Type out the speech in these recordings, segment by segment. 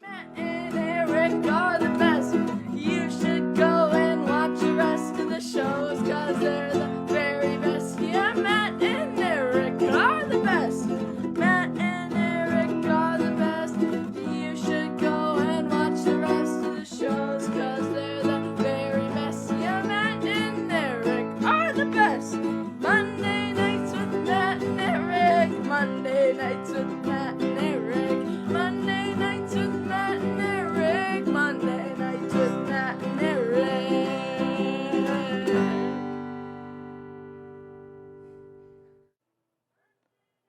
Matt and Eric are the best. You should go and watch the rest of the shows, cause they're the very best. Yeah, Matt and Eric are the best. Matt and Eric are the best. You should go and watch the rest of the shows, cause they're the very best. Yeah, Matt and Eric are the best. Monday nights with Matt and Eric. Monday nights with Matt and Eric. Monday nights with Matt and Eric. Monday nights with Matt and Eric.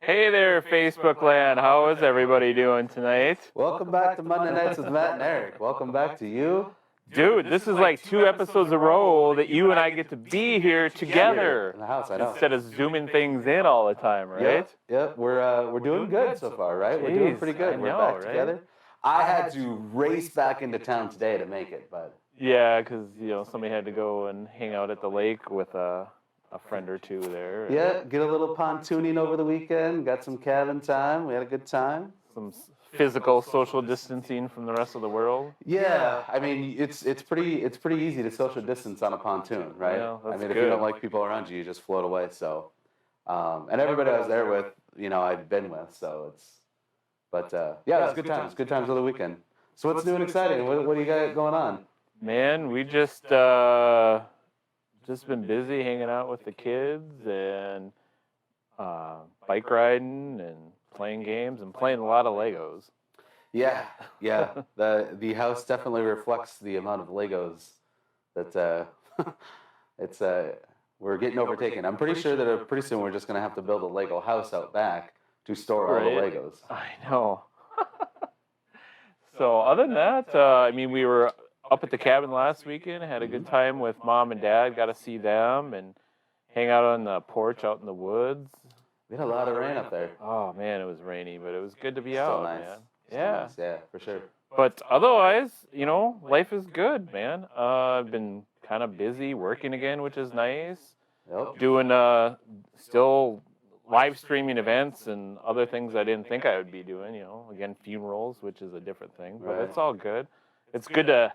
Hey there, Facebook land. How is everybody doing tonight? Welcome back to Monday Nights with Matt and Eric. Welcome back to you. Dude, this is like 2 episodes in a row that you and I get to be here together In the house, I know. instead of zooming things in all the time, right? Yep. We're doing good so far, right? We're doing Jeez, pretty good. I We're know, back right? together. I had to race back into town today to make it, but Yeah, because somebody had to go and hang out at the lake with a friend or two there. yeah, get a little pontooning over the weekend. Got some cabin time. We had a good time. Some physical social distancing from the rest of the world. Yeah, I mean it's pretty easy to social distance on a pontoon, right? Yeah, I that's mean if good. you don't like people around you, you just float away. So, and everybody I was there with, I'd been with, so yeah, it was good times. Good times of the weekend. So what's new and exciting? What do you got going on? Man, we just been busy hanging out with the kids and bike riding and playing games and playing a lot of Legos. Yeah. The house definitely reflects the amount of Legos that we're getting overtaken. I'm pretty sure that pretty soon we're just gonna have to build a Lego house out back to store all the Right. Legos. I know. So other than that, we were up at the cabin last weekend, had a good time with Mom and Dad, got to see them and hang out on the porch out in the woods. We had a lot of rain up there. Oh man, it was rainy, but it was good to be Still out, nice. man. Still Yeah. nice. Yeah, for sure. But otherwise, life is good, man. I've been kind of busy working again, which is nice. Yep. Doing still live streaming events and other things I didn't think I would be doing, again, funerals, which is a different thing, but Right. it's all good. It's good to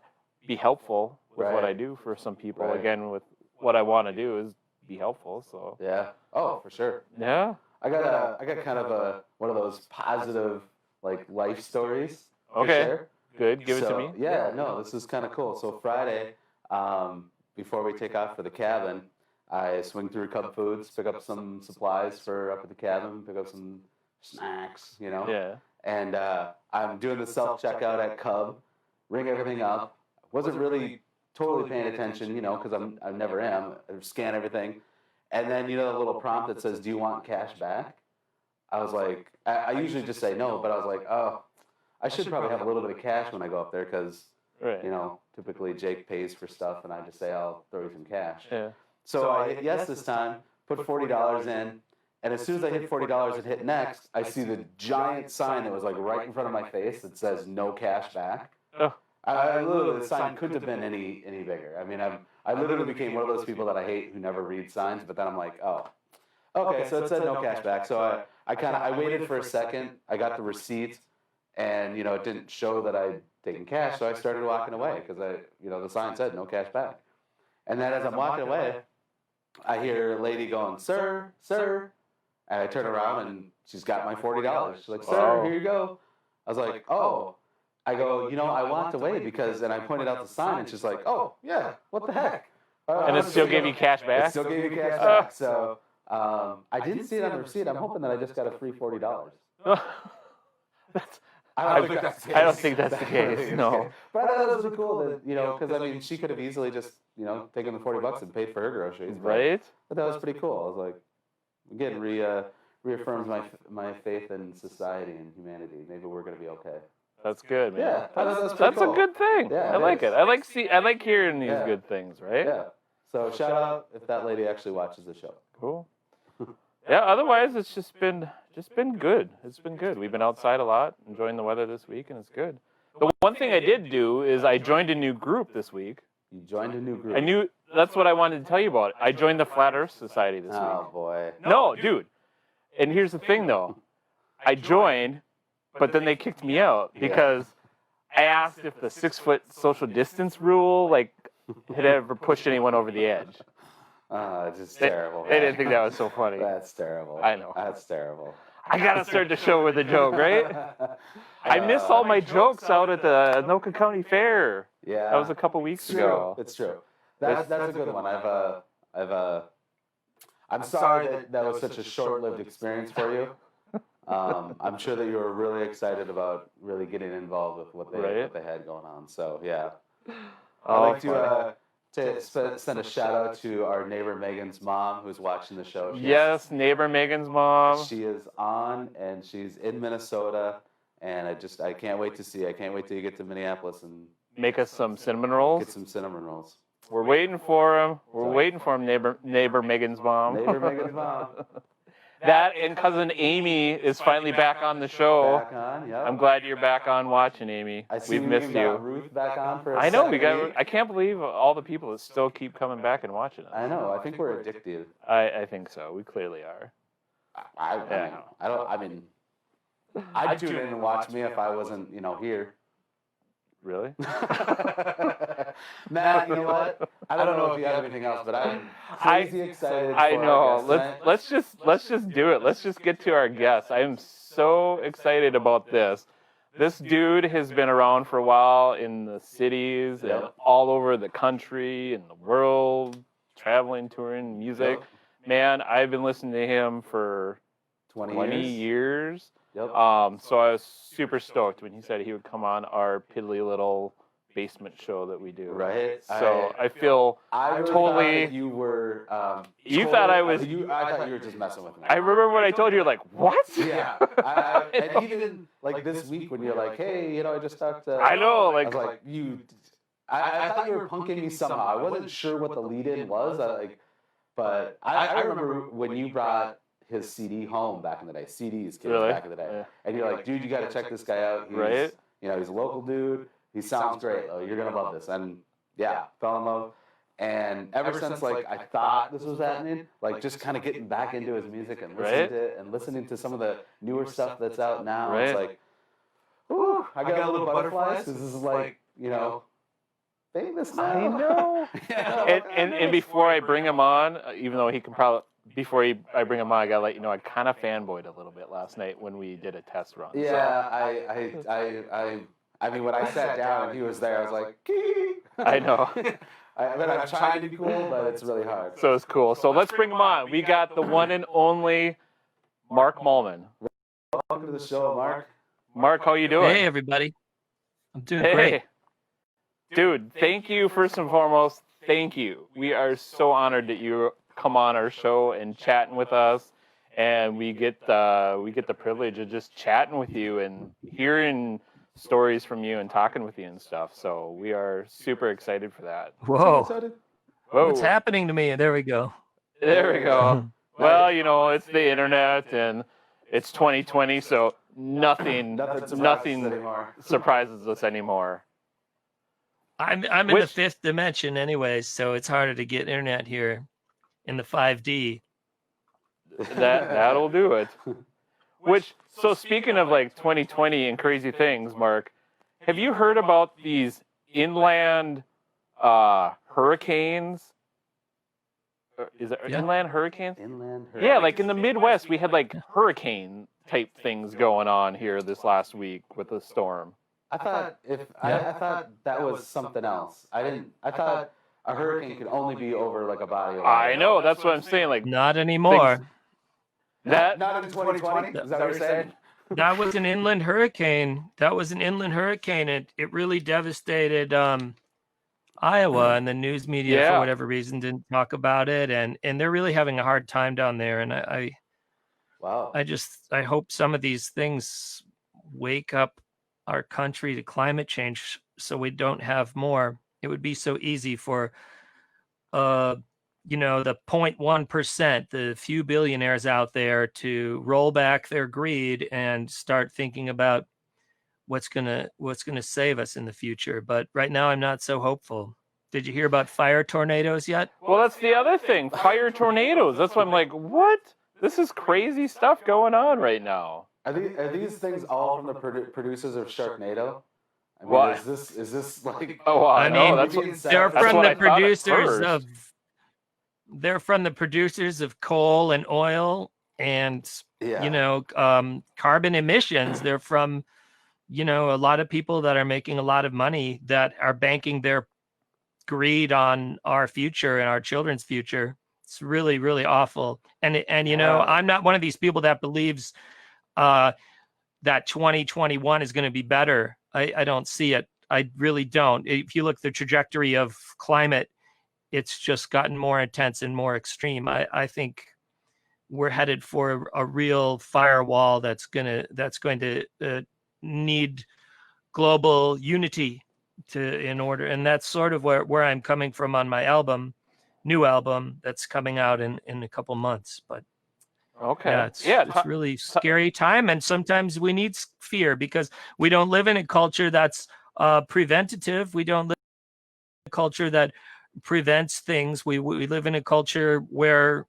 be helpful with what Right. I do for some people. Right. Again, with what I want to do is be helpful, so. Yeah. Oh, for sure. Yeah. I got kind of one of those positive life stories. to Okay. share. Good. Give it to me. Yeah, no, this is kind of cool. So Friday, before we take off for the cabin, I swing through Cub Foods, pick up some supplies for up at the cabin, pick up some snacks, Yeah. And I'm doing the self-checkout at Cub, ring everything up. Wasn't really totally paying attention, because I never am. I scan everything. And then, the little prompt that says, do you want cash back? I was like, I usually just say no, but I was like, oh, I should probably have a little bit of cash when I go up there because, Right. typically Jake pays for stuff and I just say, I'll throw you some cash. Yeah. So I hit yes this time, put $40 in, and as soon as I hit $40 and hit next, I see the giant sign that was right in front of my face that says no cash back. Oh. I literally, the sign couldn't have been any bigger. I mean, I literally became one of those people that I hate who never read signs, but then I'm like, oh, okay, so it said no cash back. So I waited for a second, I got the receipt, and, it didn't show that I'd taken cash, so I started walking away because the sign said no cash back. And then as I'm walking away, I hear a lady going, sir, and I turn around and she's got my $40. She's like, sir, here you go. I was like, oh. I go, I walked away because, and I pointed out the sign, and she's like, oh, yeah, what the heck? And it still gave you cash It back? still gave you cash back. So I didn't see it on the receipt. I'm hoping that I just got a free $40. That's, I don't think that's the case. I don't think that's the case, no. But I thought it was really cool that, because, she could have easily just, taken the $40 and paid for her groceries. But Right? that was pretty cool. I was like, again, reaffirms my faith in society and humanity. Maybe we're going to be okay. That's good, man. Yeah, that's pretty That's cool. a good thing. Yeah, I like is. it. I like hearing these Yeah. good things, right? Yeah. So shout out if that lady actually watches the show. Cool. Yeah, otherwise it's just been good. It's been good. We've been outside a lot, enjoying the weather this week, and it's good. The one thing I did do is I joined a new group this week. You joined a new group. That's what I wanted to tell you about. I joined the Flat Earth Society this Oh week. boy. No, dude. And here's the thing though. I joined, but then they kicked me out because I asked if the 6-foot social distance rule like had ever pushed anyone over the edge. It's just terrible. They didn't think that was so funny. That's terrible. I know. That's terrible. I gotta start the show with a joke, right? I missed all my jokes out at the Anoka County Fair. Yeah, That was a couple weeks ago. It's true. That's a good one. I'm sorry that was such a short-lived experience for you. I'm sure that you were really excited about really getting involved with what they had going on. So yeah, I'd like to send a shout out to our neighbor Megan's mom who's watching the show. Yes, neighbor Megan's mom. She is on and she's in Minnesota, and I can't wait to see you. I can't wait till you get to Minneapolis and Make us some cinnamon rolls. get some cinnamon rolls. We're waiting for him. We're waiting for him, neighbor Megan's mom. Neighbor Megan's mom. That and cousin Amy is finally back on the show. Back on, yep. I'm glad you're back on watching, Amy. I see We've missed got you. Ruth back on for a I know we second got. week. I can't believe all the people that still keep coming back and watching us. I know. I think we're addicted. I think so. We clearly are. I'd tune in and watch me if I wasn't, here. Really? Matt, you know what? I don't know if you have anything else, but I'm crazy excited. I for know. our guest tonight. Let's just do it. Let's just get to our guest. I am so excited about this. This dude has been around for a while in the cities and all over the country and the world, traveling, touring, music. Yep. Man, I've been listening to him for 20 years. Yep. So I was super stoked when he said he would come on our piddly little basement show that we do. Right. So I feel I really totally. thought you were. You thought I was. I thought you were just messing with me. I remember when I told you, you're like, what? Yeah. And even like this week when you're like, hey, I just talked to. I know, I was like, you. I thought you were punking me somehow. I wasn't sure what the lead-in was. But I remember when you brought his CD home back in the day. CDs, kids, back in the day. Yeah. And you're like, dude, you got to check this guy out. He's, he's a local dude. He sounds great, though. You're going to love this. And yeah, fell in love. And ever since, I thought this was happening, just kind of getting back into his music and listening to it and listening to some of the newer stuff that's out now. It's like, ooh, I got a little butterflies. This is famous now. I know. And before I bring him on, even though he can probably, I bring him on, I gotta let you know I kind of fanboyed a little bit last night when we did a test run. Yeah, I mean, when I sat down and he was there, I was like, Kee! I know. I'm trying to be cool, but it's really hard. So it's cool. So let's bring him on. We got the one and only Mark Mallman. Welcome to the show, Mark. Mark, how you doing? Hey, everybody. I'm doing great. Dude, thank you first and foremost. Thank you. We are so honored that you come on our show and chatting with us, and we get the privilege of just chatting with you and hearing stories from you and talking with you and stuff. So we are super excited for that. Whoa. Whoa. What's happening to me? There we go. There we go. Well, it's the internet and it's 2020, so nothing surprises us anymore. I'm in the fifth dimension anyway, so it's harder to get internet here in the 5D. That'll do it. So speaking of 2020 and crazy things, Mark, have you heard about these inland hurricanes? Is it inland hurricanes? Inland hurricanes. Yeah, in the Midwest, we had hurricane type things going on here this last week with the storm. I thought I thought that was something else. I thought a hurricane could only be over a body of water. I know, that's what I'm saying. Not anymore. Not in 2020? Is that what you're saying? That was an inland hurricane. It really devastated Iowa, and the news media, for whatever reason, didn't talk about it. And they're really having a hard time down there. And I hope some of these things wake up our country to climate change so we don't have more. It would be so easy for, the 0.1%, the few billionaires out there to roll back their greed and start thinking about what's gonna save us in the future. But right now, I'm not so hopeful. Did you hear about fire tornadoes yet? Well, that's the other thing. Fire tornadoes. That's why I'm like, what? This is crazy stuff going on right now. Are these things all from the producers of Sharknado? I mean, What? is this like? Oh, I no, mean, that's what, they're that's from what the I thought at producers first. of they're from the producers of coal and oil and Yeah. carbon emissions. They're from a lot of people that are making a lot of money that are banking their greed on our future and our children's future. It's really, really awful. And Yeah. I'm not one of these people that believes that 2021 is going to be better. I don't see it. I really don't. If you look at the trajectory of climate, it's just gotten more intense and more extreme. I think we're headed for a real firewall that's going to need global unity in order, and that's sort of where I'm coming from on my new album that's coming out in a couple months. But Okay. yeah, it's really scary time, and sometimes we need fear because we don't live in a culture that's preventative. We don't live in a culture that prevents things. We live in a culture where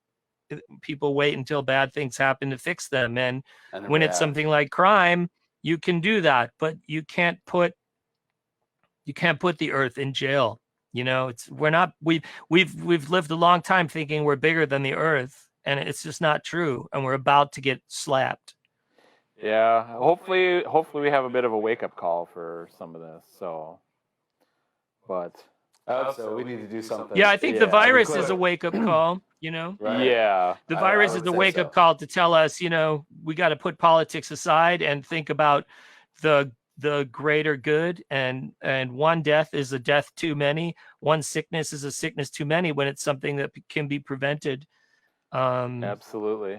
people wait until bad things happen to fix them, and when it's something like crime, you can do that, but you can't put the earth in jail. We've lived a long time thinking we're bigger than the earth, and it's just not true, and we're about to get slapped. Yeah, hopefully we have a bit of a wake up call for some of this. So, but So we need to do something. Yeah, I think the virus is a wake up call. Right. Yeah, the virus is a wake up call to tell us, we got to put politics aside and think about the greater good. And one death is a death too many. One sickness is a sickness too many when it's something that can be prevented. absolutely.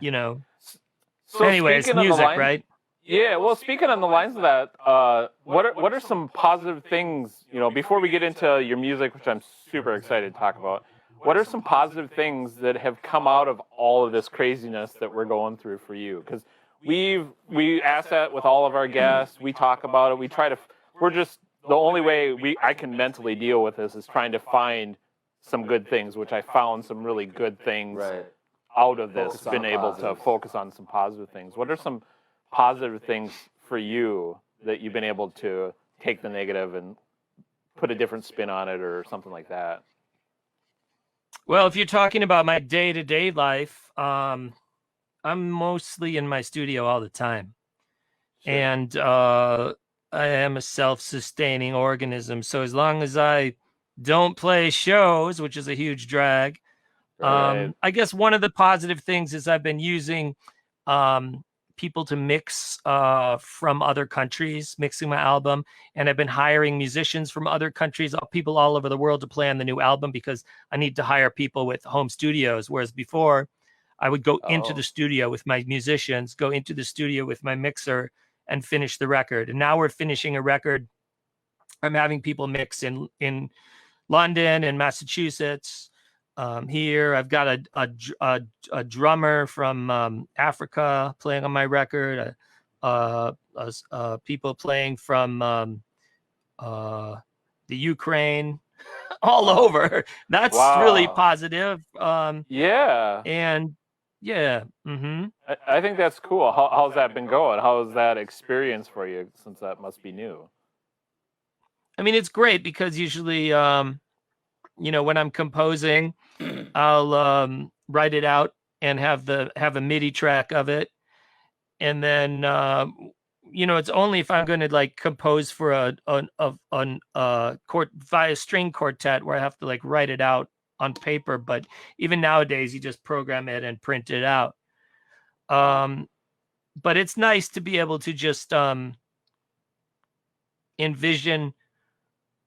So anyway, it's music, right? Yeah, well, speaking on the lines of that, what are some positive things, before we get into your music, which I'm super excited to talk about, what are some positive things that have come out of all of this craziness that we're going through for you? Because we ask that with all of our guests, we talk about it, we're just, the only way I can mentally deal with this is trying to find some good things, which I found some really good things out of this, been able to focus on some positive things. What are some positive things for you that you've been able to take the negative and put a different spin on it or something like that? Well, if you're talking about my day-to-day life, I'm mostly in my studio all the time. Sure. And I am a self-sustaining organism. So as long as I don't play shows, which is a huge drag, I guess one of the positive things is I've been using people to mix from other countries, mixing my album. And I've been hiring musicians from other countries, people all over the world to play on the new album because I need to hire people with home studios. Whereas before, I would go into the studio with my musicians, go into the studio with my mixer and finish the record. And now we're finishing a record. I'm having people mix in London and Massachusetts. Here, I've got a drummer from Africa playing on my record. People playing from the Ukraine, all over. That's really positive. Yeah. And yeah. Mm-hmm. I think that's cool. How's that been going? How's that experience for you, since that must be new? I mean, it's great because usually, when I'm composing, I'll write it out and have a MIDI track of it, and then it's only if I'm going to compose for a string quartet where I have to write it out on paper. But even nowadays, you just program it and print it out. But it's nice to be able to just envision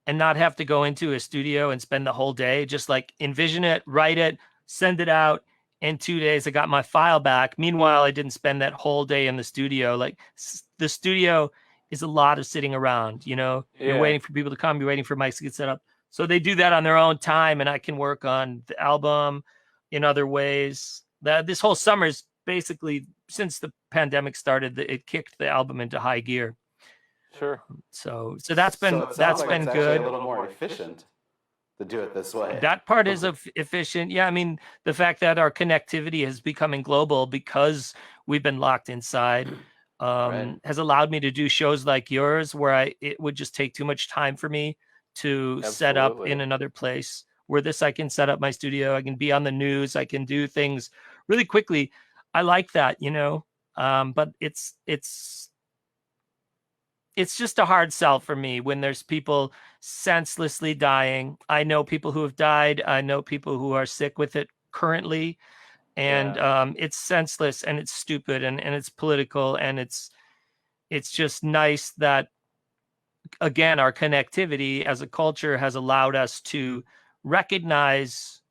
and not have to go into a studio and spend the whole day. Just envision it, write it, send it out. In 2 days, I got my file back. Meanwhile, I didn't spend that whole day in the studio. The studio is a lot of sitting around, You're waiting for people to come. You're waiting for mics to get set up. So they do that on their own time, and I can work on the album in other ways. This whole summer is basically, since the pandemic started, it kicked the album into high gear. Sure. So that's been good. A little more efficient to do it this way. That part is efficient. Yeah, I mean, the fact that our connectivity is becoming global because we've been locked inside. Right. has allowed me to do shows like yours where it would just take too much time for me to set up Absolutely. in another place. Where this, I can set up my studio, I can be on the news, I can do things really quickly. I like that, you know. But it's just a hard sell for me when there's people senselessly dying. I know people who have died. I know people who are sick with it currently. And it's senseless and it's stupid and it's political. And it's just nice that, again, our connectivity as a culture has allowed us to recognize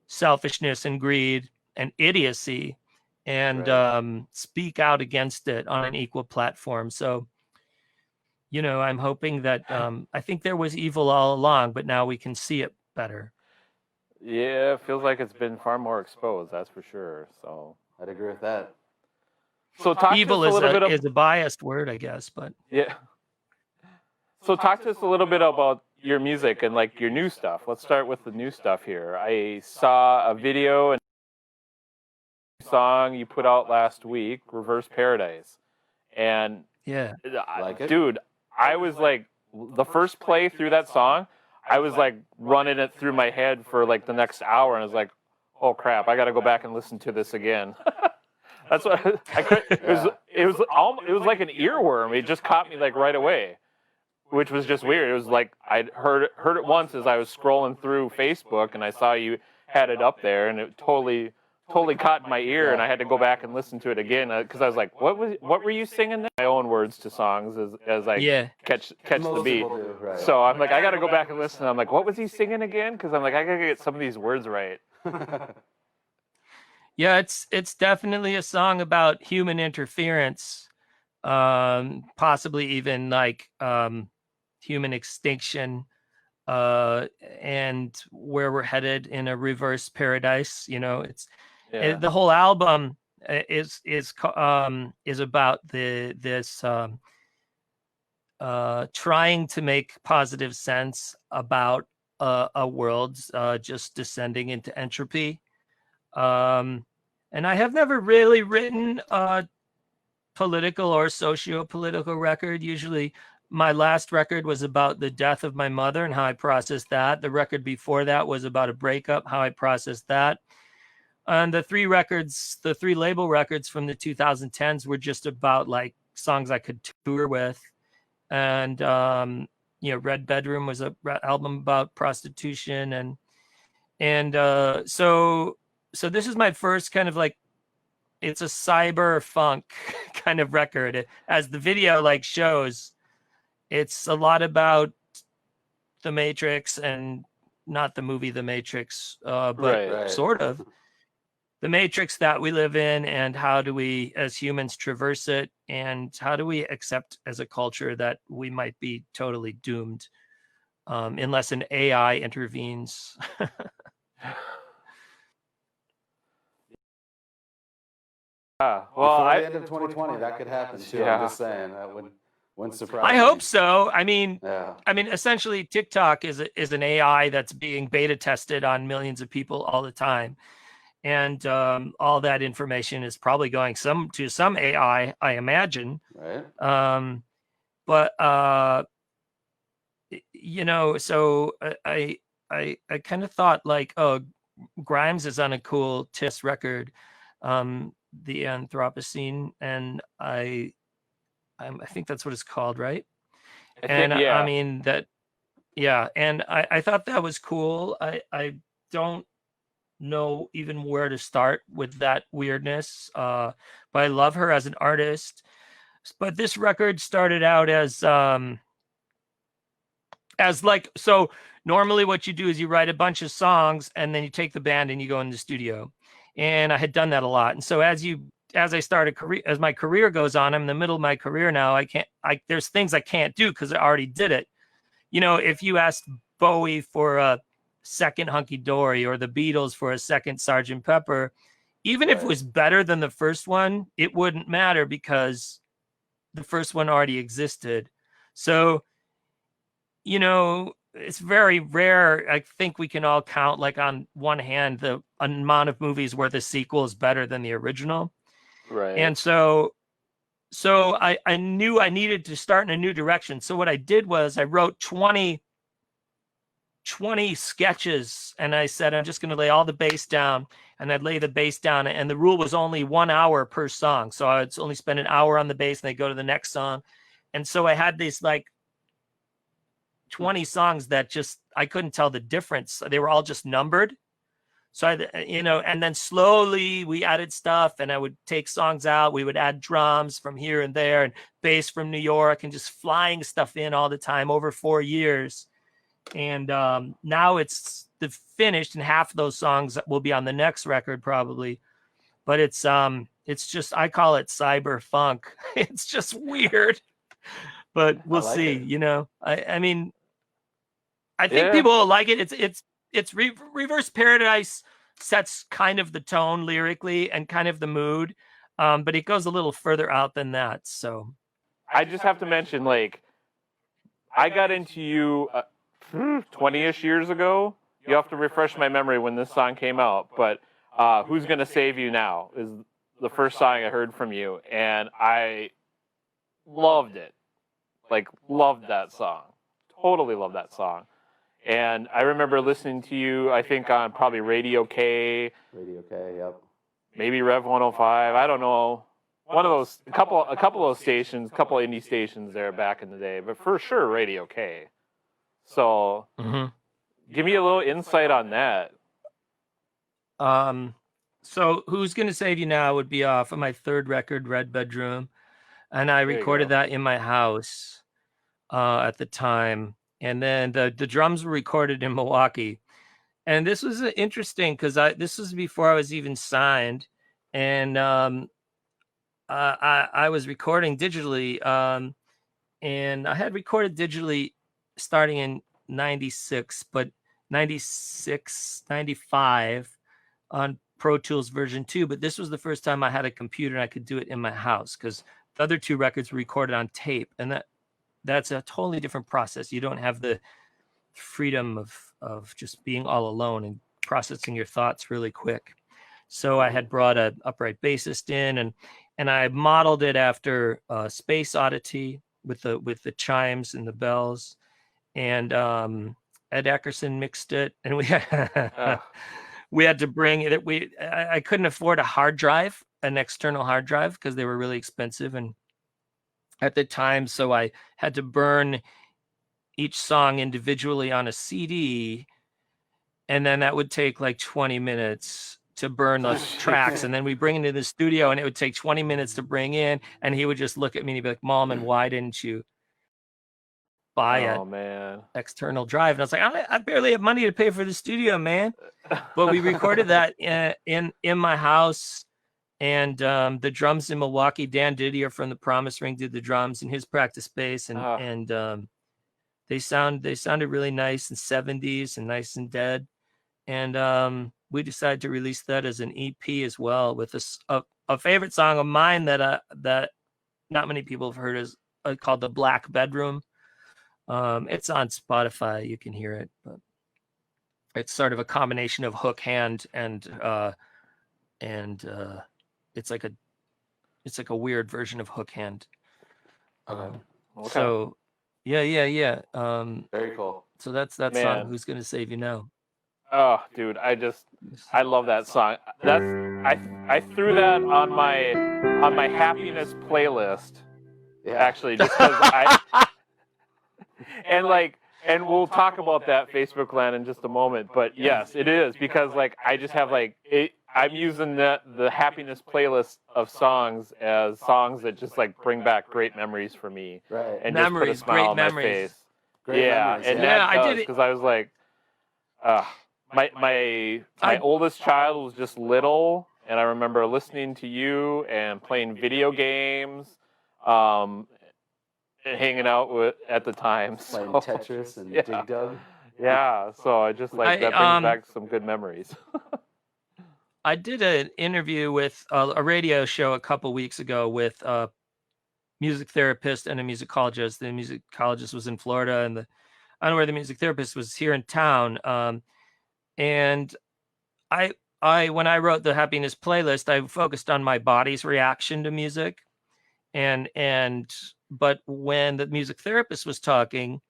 selfishness and greed and idiocy and speak out against it on an equal platform. So, you know, I'm hoping that I think there was evil all along, but now we can see it better. Yeah, it feels like it's been far more exposed, that's for sure. So I'd agree with that. So talk evil to us a little bit is a biased word, I guess, but yeah. So talk to us a little bit about your music and like your new stuff. Let's start with the new stuff here. I saw a video and song you put out last week, Reverse Paradise. And yeah, Like it? dude, I was like, the first play through that song, I was like running it through my head for like the next hour, and I was like, oh crap, I got to go back and listen to this again. That's what I could. It was like an earworm. It just caught me like right away, which was just weird. It was like I'd heard it once as I was scrolling through Facebook, and I saw you had it up there, and it totally caught my ear, and I had to go back and listen to it again because I was like, what were you singing there? My own words to songs as I catch the beat. Do, right. So I'm like, I got to go back and listen. I'm like, what was he singing again? Because I'm like, I got to get some of these words right. Yeah, it's definitely a song about human interference, possibly even like human extinction, and where we're headed in a reverse paradise. You know, the whole album is about this trying to make positive sense about a world just descending into entropy. And I have never really written a political or socio-political record. Usually my last record was about the death of my mother and how I processed that. The record before that was about a breakup, how I processed that. And the three label records from the 2010s were just about like songs I could tour with. And, you know, Red Bedroom was a album about prostitution. So this is my first kind of like, it's a cyber funk kind of record. As the video like shows, it's a lot about the Matrix, and not the movie The Matrix, but Right. sort of the Matrix that we live in, and how do we as humans traverse it, and how do we accept as a culture that we might be totally doomed unless an AI intervenes. Well, Before the end of 2020, that could happen too. I'm just saying that wouldn't surprise me. I hope so. I mean, Yeah. Essentially, TikTok is an AI that's being beta tested on millions of people all the time, and all that information is probably going to some AI, I imagine. Right. But you know, so I kind of thought like, oh, Grimes is on a cool TIS record, the Anthropocene, and I think that's what it's called, right? I mean that, yeah. And I thought that was cool. I don't know even where to start with that weirdness, but I love her as an artist. But this record started out as like, so normally what you do is you write a bunch of songs and then you take the band and you go in the studio. And I had done that a lot. And so as my career goes on, I'm in the middle of my career now. There's things I can't do because I already did it. You know, if you asked Bowie for a second Hunky Dory or the Beatles for a second Sgt. Pepper, even if it was better than the first one, it wouldn't matter because the first one already existed. So, you know, it's very rare. I think we can all count, like, on one hand, the amount of movies where the sequel is better than the original. Right. And so so I knew I needed to start in a new direction. So what I did was I wrote 20 sketches, and I said, I'm just going to lay all the bass down, and I'd lay the bass down, and the rule was only 1 hour per song. So I'd only spend an hour on the bass, and they go to the next song. And so I had these like 20 songs that just, I couldn't tell the difference. They were all just numbered. So and then slowly we added stuff, and I would take songs out. We would add drums from here and there and bass from New York, and just flying stuff in all the time over 4 years. And now it's the finished, and half of those songs will be on the next record probably. But it's just, I call it cyber funk. It's just weird, but we'll see. It. I mean, I think people will like it. It's Reverse Paradise sets kind of the tone lyrically and kind of the mood, but it goes a little further out than that. So I just have to mention, like, I got into you 20-ish years ago. You have to refresh my memory when this song came out, but Who's Gonna Save You Now is the first song I heard from you, and I loved it. Like, loved that song. Totally loved that song. And I remember listening to you, I think, on probably Radio K. Radio K, yep. Maybe Rev 105. I don't know. One of those, a couple of those stations, a couple of indie stations there back in the day, but for sure Radio K. So, give me a little insight on that. So Who's Gonna Save You Now would be off of my third record, Red Bedroom, and I recorded that in my house at the time. And then the drums were recorded in Milwaukee. And this was interesting because this was before I was even signed. And I was recording digitally. And I had recorded digitally starting in 96, but 96, 95 on Pro Tools version 2. But this was the first time I had a computer and I could do it in my house, because the other two records were recorded on tape. And that's a totally different process. You don't have the freedom of just being all alone and processing your thoughts really quick. So I had brought an upright bassist in, and I modeled it after Space Oddity with the chimes and the bells. And Ed Eckerson mixed it, and we had to bring it. I couldn't afford a hard drive, an external hard drive, because they were really expensive and at the time, so I had to burn each song individually on a CD, and then that would take like 20 minutes to burn those tracks, and then we bring it into the studio, and it would take 20 minutes to bring in, and he would just look at me and he'd be like, Mallman, why didn't you buy an external drive? And I was like, I barely have money to pay for the studio, man. But we recorded that in my house. And the drums in Milwaukee, Dan Didier from the Promise Ring did the drums in his practice bass, and they sounded really nice and 70s and nice and dead. And we decided to release that as an EP as well, with a favorite song of mine that not many people have heard, is called The Black Bedroom. It's on Spotify, you can hear it, but it's sort of a combination of hook hand and it's like a weird version of hook hand. Okay. So yeah. Very cool. So that's that song, Who's Gonna Save You Now. Oh, dude, I love that song. I threw that on my happiness playlist. Yeah. Actually, just because and we'll talk about that, Facebook land, in just a moment. But yes, it is, because I just have I'm using the happiness playlist of songs as songs that just bring back great memories for me. Right. And memories, just put a smile on my face. Memories, and I did it because I was like, my oldest child was just little, and I remember listening to you and playing video games, and hanging out at the time. Playing Tetris and Dig Dug. Yeah, so I just that brings back some good memories. I did an interview with a radio show a couple weeks ago with a music therapist and a musicologist. The musicologist was in Florida, and I don't know where the music therapist was, here in town. And I when I wrote the happiness playlist, I focused on my body's reaction to music. But when the music therapist was talking,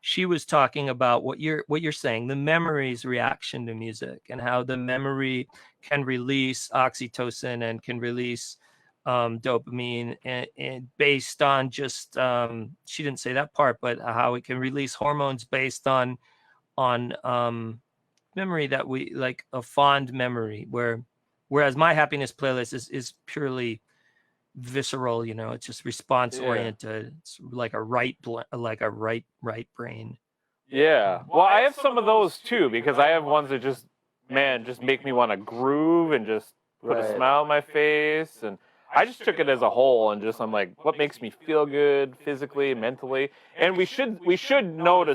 she was talking about what you're saying, the memory's reaction to music, and how the memory can release oxytocin and can release dopamine, and based on just she didn't say that part, but how it can release hormones based on memory, that we like, a fond memory, whereas my happiness playlist is purely visceral, it's just response oriented. It's like a right brain. Yeah. Well, I have some of those too, because I have ones that just make me want to groove and just put a smile on my face. And I just took it as a whole, and I'm like, what makes me feel good physically, mentally? And we should note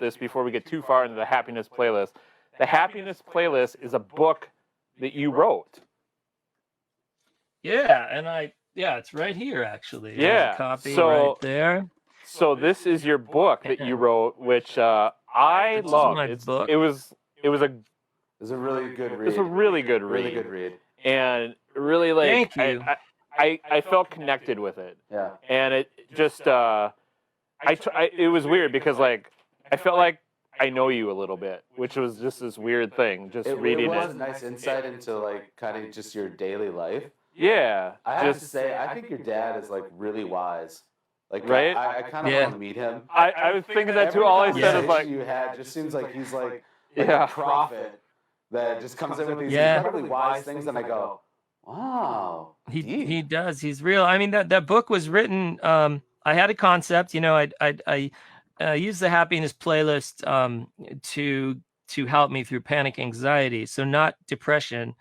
this before we get too far into the happiness playlist. The happiness playlist is a book that you wrote. Yeah, and it's right here actually. Yeah, there's a copy right there. So this is your book that you wrote, which I loved. It was a really good read. It's a really good read. Really good read. And really, like, thank you. I felt connected with it. Yeah. And it just it was weird because, like, I felt like I know you a little bit, which was just this weird thing. Just reading it. It was a nice insight into, like, kind of just your daily life. Yeah. I have to say, I think your dad is, like, really wise. Like, right? I kind of want to meet him. I was thinking that too. All I said is, like, you had just seems like he's like a prophet that just comes in with these incredibly wise things, and I go, wow. He does. He's real. I mean, that book was written. I had a concept. I used the happiness playlist to help me through panic anxiety. So not depression,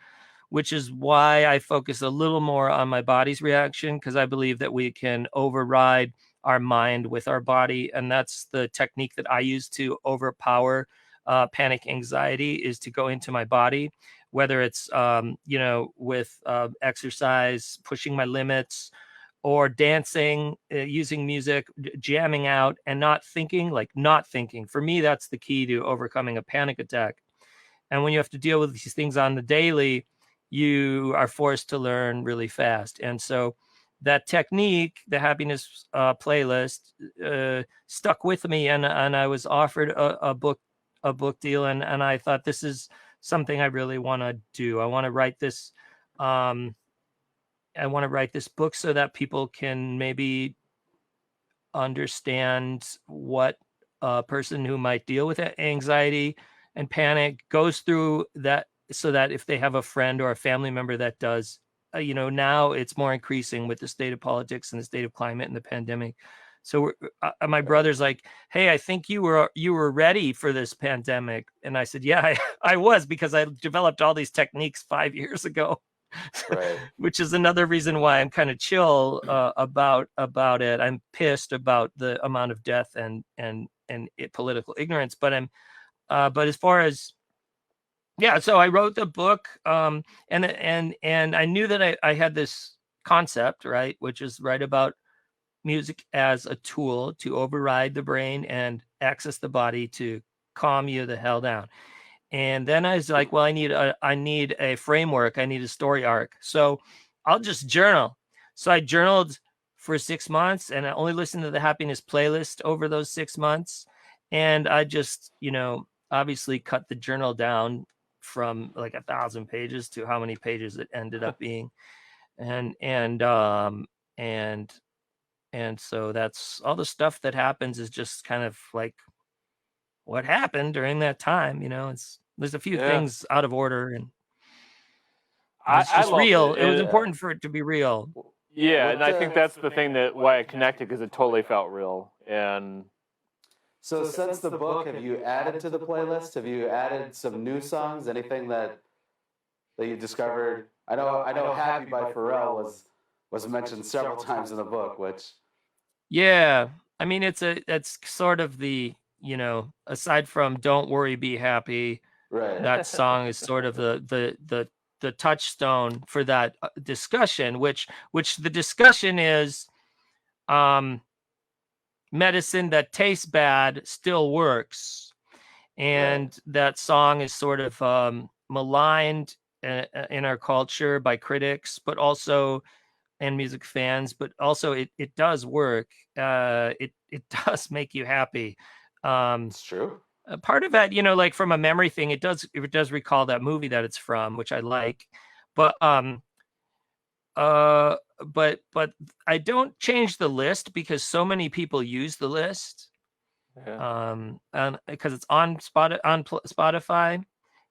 which is why I focus a little more on my body's reaction, because I believe that we can override our mind with our body. And that's the technique that I use to overpower panic anxiety, is to go into my body, whether it's, with exercise, pushing my limits, or dancing, using music, jamming out, and not thinking. For me, that's the key to overcoming a panic attack. And when you have to deal with these things on the daily, you are forced to learn really fast. And so that technique, the happiness playlist, stuck with me, and I was offered a book deal, and I thought, this is something I really want to do. I want to write this. I want to write this book so that people can maybe understand what a person who might deal with anxiety and panic goes through, that so that if they have a friend or a family member that does, now it's more increasing with the state of politics and the state of climate and the pandemic. So my brother's like, hey, I think you were ready for this pandemic. And I said, yeah, I was, because I developed all these techniques 5 years ago. Right. Which is another reason why I'm kind of chill about it. I'm pissed about the amount of death and political ignorance, but but as far as, so I wrote the book, and I knew that I had this concept, right, which is write about music as a tool to override the brain and access the body to calm you the hell down. And then I was like, well, I need a framework. I need a story arc. So I'll just journal. So I journaled for 6 months, and I only listened to the happiness playlist over those 6 months. And I just, obviously cut the journal down from like 1,000 pages to how many pages it ended up being. And so that's all the stuff that happens, is just kind of like what happened during that time. There's a few things out of order, and it's just real. It was important for it to be real. Yeah, and I think that's the thing why I connected, because it totally felt real. And so since the book, have you added to the playlist? Have you added some new songs? Anything that you discovered? I know "Happy" by Pharrell was mentioned several times in the book, which. Yeah, I mean, it's sort of the, aside from "Don't Worry, Be Happy," right, that song is sort of the touchstone for that discussion, which the discussion is, medicine that tastes bad still works. And right, that song is sort of maligned in our culture by critics, but also and music fans, but also it does work. It does make you happy. It's true. Part of that, like from a memory thing, it does recall that movie that it's from, which I like, but uh, but I don't change the list because so many people use the list, and because it's on Spotify,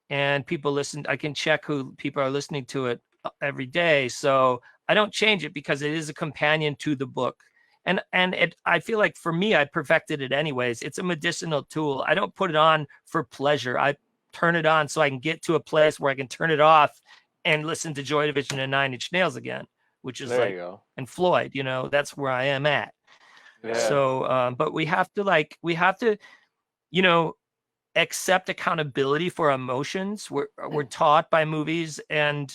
and people listen. I can check who people are listening to it every day, so I don't change it because it is a companion to the book. And I feel like for me, I perfected it anyways. It's a medicinal tool. I don't put it on for pleasure. I turn it on so I can get to a place where I can turn it off and listen to Joy Division and Nine Inch Nails again, which is There you go. and Floyd. That's where I am at. Yeah. So, but we have to, accept accountability for emotions. We're taught by movies and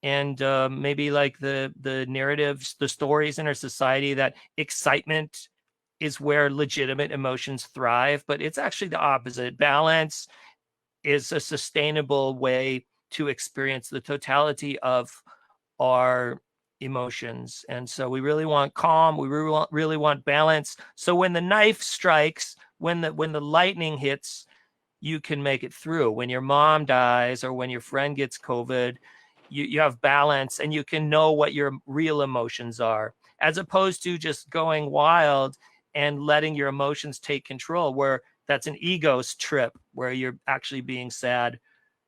maybe like the narratives, the stories in our society that excitement is where legitimate emotions thrive, but it's actually the opposite. Balance is a sustainable way to experience the totality of our emotions. And so we really want calm, we really want balance. So when the knife strikes, when the lightning hits, you can make it through. When your mom dies or when your friend gets COVID, you have balance and you can know what your real emotions are, as opposed to just going wild and letting your emotions take control, where that's an ego's trip, where you're actually being sad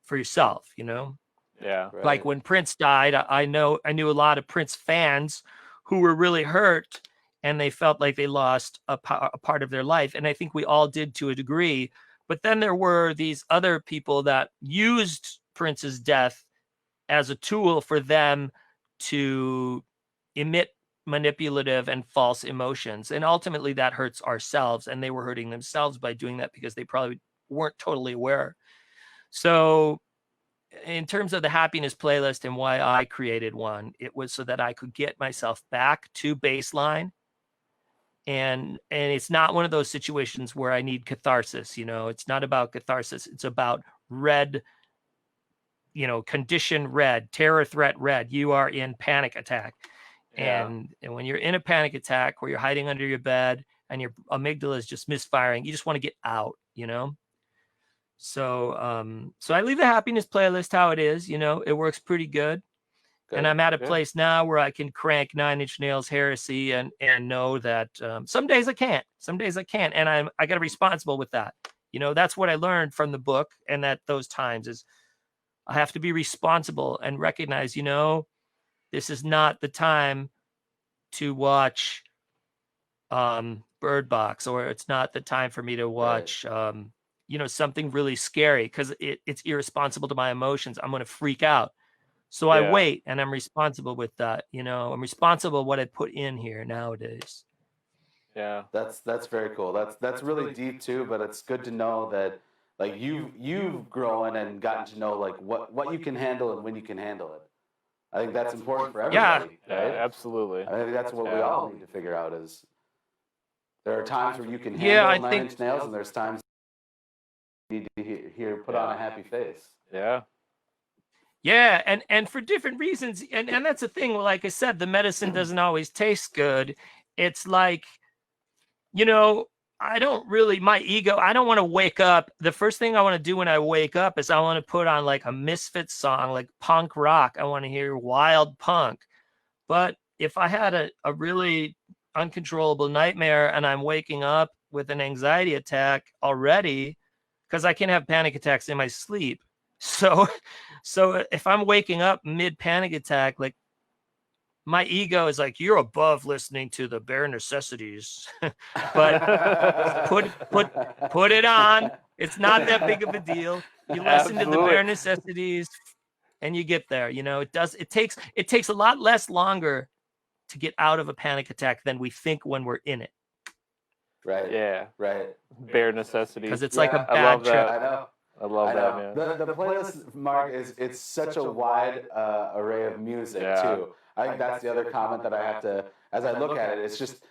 for yourself, Yeah. Right. Like when Prince died, I knew a lot of Prince fans who were really hurt and they felt like they lost a part of their life. And I think we all did to a degree. But then there were these other people that used Prince's death as a tool for them to emit manipulative and false emotions. And ultimately that hurts ourselves, and they were hurting themselves by doing that because they probably weren't totally aware. So in terms of the happiness playlist and why I created one, it was so that I could get myself back to baseline. And it's not one of those situations where I need catharsis. It's not about catharsis. It's about red, condition red, terror threat red. You are in panic attack. Yeah. And when you're in a panic attack where you're hiding under your bed and your amygdala is just misfiring, you just want to get out, So so I leave the happiness playlist how it is. It works pretty good. And I'm at a place now where I can crank Nine Inch Nails Heresy and know that some days I can't, and I got to be responsible with that. That's what I learned from the book, and at those times is I have to be responsible and recognize, this is not the time to watch Bird Box, or it's not the time for me to watch something really scary, because it's irresponsible to my emotions. I'm going to freak out. So I wait, and I'm responsible with that. I'm responsible what I put in here nowadays. Yeah. That's very cool. That's really deep too, but it's good to know that like you've grown and gotten to know like what you can handle and when you can handle it. I think that's important for everybody. Yeah, right? absolutely. I think that's what we all need to figure out is there are times where you can handle Nine Inch Nails, and there's times you need to put on a happy face. Yeah. Yeah, and for different reasons. And that's the thing, like I said, the medicine doesn't always taste good. It's like, I don't really, my ego, I don't want to wake up. The first thing I want to do when I wake up is I want to put on like a Misfits song, like punk rock. I want to hear wild punk. But if I had a really uncontrollable nightmare and I'm waking up with an anxiety attack already, because I can have panic attacks in my sleep. So if I'm waking up mid panic attack, like my ego is like, you're above listening to the bare necessities. But put it on. It's not that big of a deal. You listen to the bare necessities and you get there. It takes a lot less longer to get out of a panic attack than we think when we're in it. Right. Yeah. Right. Bare necessities. Because it's like a I bad love trip. that. I love that, man. The playlist, Mark, it's such a wide array of music too. I think that's the other comment that I have to, as I look at it, it's just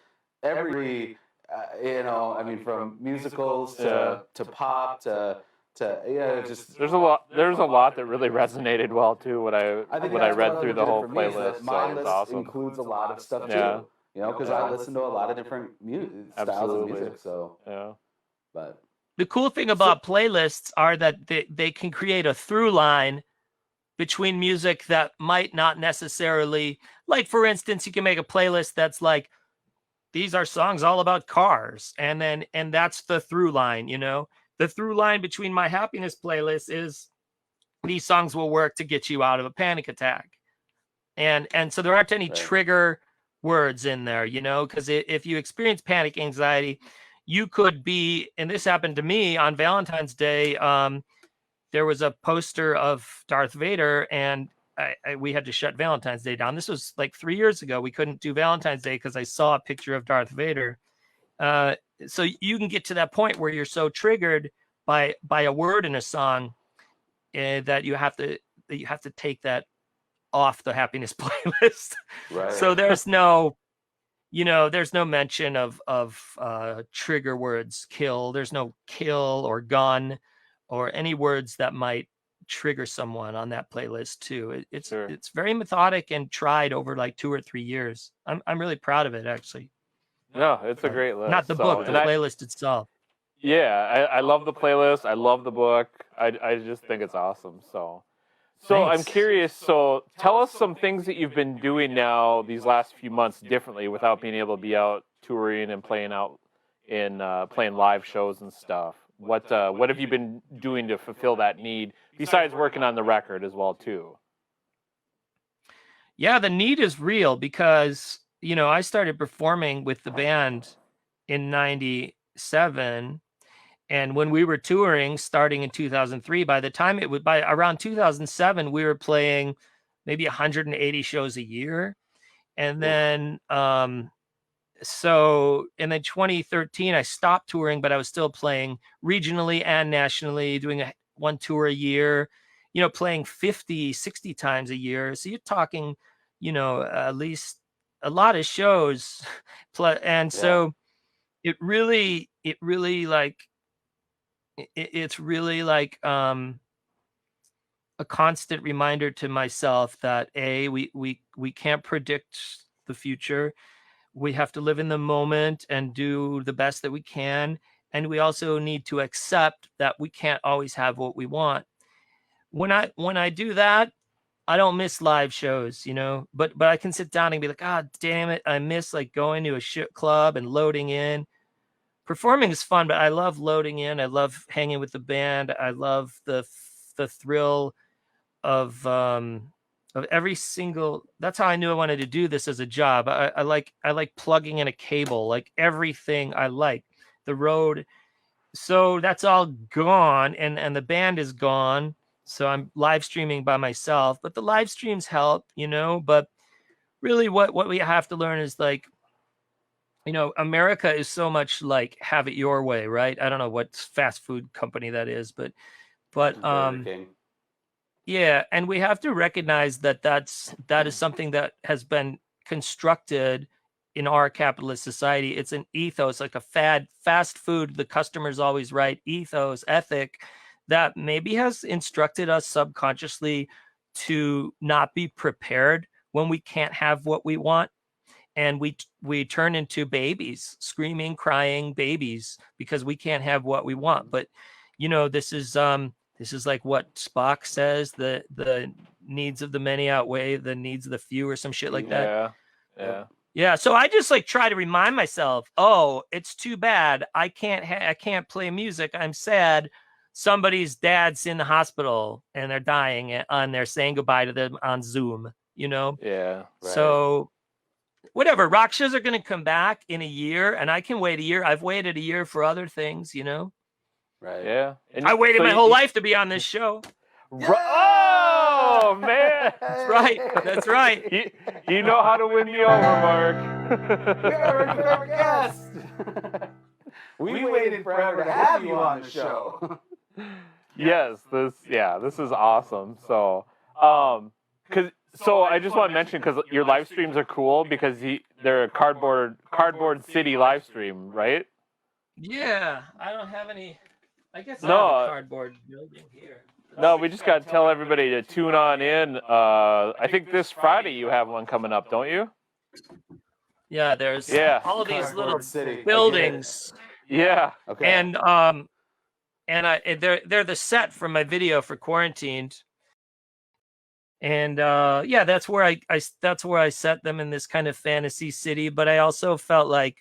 every, I mean, from musicals to pop to just There's a lot that really resonated well too when I think when I that's read what through other the did whole for me is that playlist. my So it's list awesome. includes a lot of stuff Yeah. too. Because I listen to a lot of different styles Absolutely. of music. So, Yeah. but The cool thing about playlists are that they can create a through line between music that might not necessarily, like for instance, you can make a playlist that's like, these are songs all about cars, and that's the through line. The through line between my happiness playlist is these songs will work to get you out of a panic attack, and so there aren't any trigger words in there, because if you experience panic anxiety, you could be, and this happened to me on Valentine's Day. There was a poster of Darth Vader, and we had to shut Valentine's Day down. This was like 3 years ago. We couldn't do Valentine's Day because I saw a picture of Darth Vader. So you can get to that point where you're so triggered by a word in a song that you have to take that off the happiness playlist. right. So there's no mention of trigger words, kill. There's no kill or gun or any words that might trigger someone on that playlist too. It's very methodic and tried over like 2 or 3 years. I'm really proud of it, actually. No, it's a great list. Not the book, the playlist itself. Yeah, I love the playlist. I love the book. I just think it's awesome. So Thanks. I'm curious. So tell us some things that you've been doing now these last few months differently without being able to be out touring and playing live shows and stuff. What have you been doing to fulfill that need besides working on the record as well too? Yeah, the need is real because I started performing with the band in '97. And when we were touring starting in 2003, by around 2007, we were playing maybe 180 shows a year. And then, so in 2013, I stopped touring, but I was still playing regionally and nationally, doing one tour a year, playing 50, 60 times a year. So you're talking, at least a lot of shows. And so it's really like a constant reminder to myself that we can't predict the future. We have to live in the moment and do the best that we can, and we also need to accept that we can't always have what we want. When I do that, I don't miss live shows, but I can sit down and be like, God damn it, I miss like going to a club and loading in. Performing is fun, but I love loading in. I love hanging with the band. I love the thrill of every single. That's how I knew I wanted to do this as a job. I like plugging in a cable, like everything I like. The road, so that's all gone, and the band is gone. So I'm live streaming by myself, but the live streams help, But really, what we have to learn is like, America is so much like have it your way, right? I don't know what fast food company that is, but yeah, and we have to recognize that is something that has been constructed in our capitalist society. It's an ethos, like a fast food, the customer's always right, ethos, ethic that maybe has instructed us subconsciously to not be prepared when we can't have what we want. And we turn into babies, screaming, crying babies because we can't have what we want. But this is like what Spock says: the needs of the many outweigh the needs of the few, or some shit like that. Yeah. So I just like try to remind myself, oh, it's too bad I can't play music. I'm sad. Somebody's dad's in the hospital and they're dying, and they're saying goodbye to them on Zoom. Yeah. Right. So. Whatever, rock shows are going to come back in a year, and I can wait a year. I've waited a year for other things, Right. Yeah. And I waited my whole life to be on this show. Oh, man. That's right. That's right. You know how to win me over, Mark. We already got our guest. We waited forever to have you on the show. Yes, this is awesome. So, So I just want to mention, because your live streams are cool because they're a cardboard city live stream, right? Yeah, I don't have any. I guess No. I have a cardboard building here. No, we just got to tell everybody to tune on in. I think this Friday you have one coming up, don't you? Yeah, there's Yeah. all of these Cardboard little City. I get it. buildings, Yeah. Okay. and they're the set from my video for Quarantined. And yeah, that's where I set them in this kind of fantasy city. But I also felt like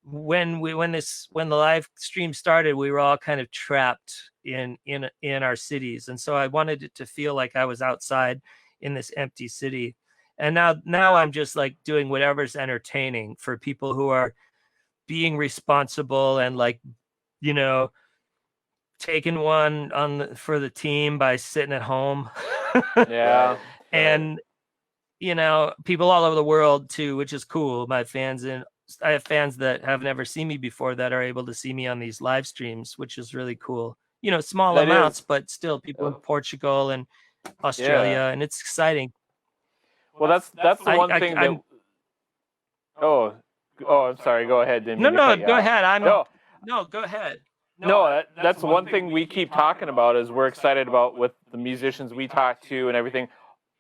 when the live stream started, we were all kind of trapped in our cities, and so I wanted it to feel like I was outside in this empty city. And now I'm just like doing whatever's entertaining for people who are being responsible and, like, you know, taking one for the team by sitting at home. Yeah. And you know, people all over the world too, which is cool. My fans, and I have fans that have never seen me before that are able to see me on these live streams, which is really cool. You know, small That amounts, is. but still people in Portugal and Australia, and it's exciting. Well, that's the one thing that. Oh, I'm sorry. Go ahead. Didn't mean to No, cut you go off. ahead. No, Go ahead. no, that's one thing we keep talking about is we're excited about with the musicians we talk to and everything.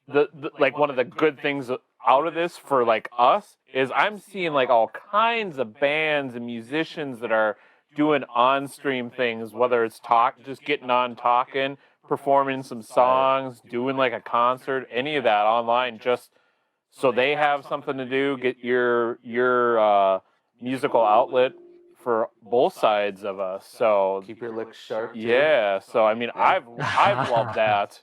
The like one of the good things out of this for like us is I'm seeing like all kinds of bands and musicians that are doing on-stream things, whether it's just getting on talking, performing some songs, doing like a concert, any of that online, just so they have something to do, get your musical outlet for both sides of us. So Keep your licks sharp. Too. yeah, so I mean I've loved that.